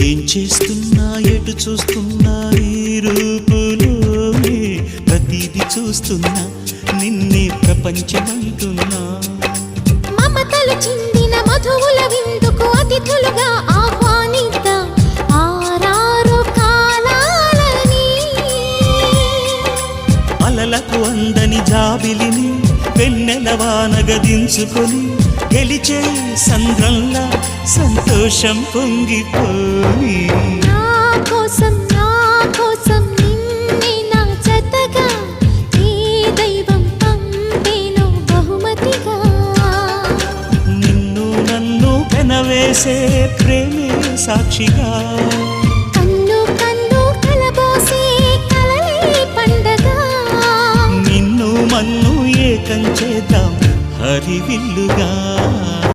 ఏం చేస్తున్నా ఎటు చూస్తున్నా ఈ రూపులోనే ప్రతిదీ చూస్తున్నా నిన్నే ప్రపంచమంటున్నా మమతలు చిందిన మధువుల విందుకు అతిథులుగా ఆహ్వానిద్దాం ఆరారు కాలాలని అలలకు అందని జాబిలిని వెన్నెలవానగ దించుకొని గెలిచే సంద్రంలా సంతోషం పొంగిపోయి నా కోసం నిన్నే నా జతగా ఏ దైవం పంపేనో బహుమతిగా నిన్ను నన్ను పెనవేసే ప్రేమే సాక్షిగా కన్ను కన్ను కలబోసే కలలే పండగ నిన్ను మన్ను ఏకం చేద్దాం హరివిల్లుగా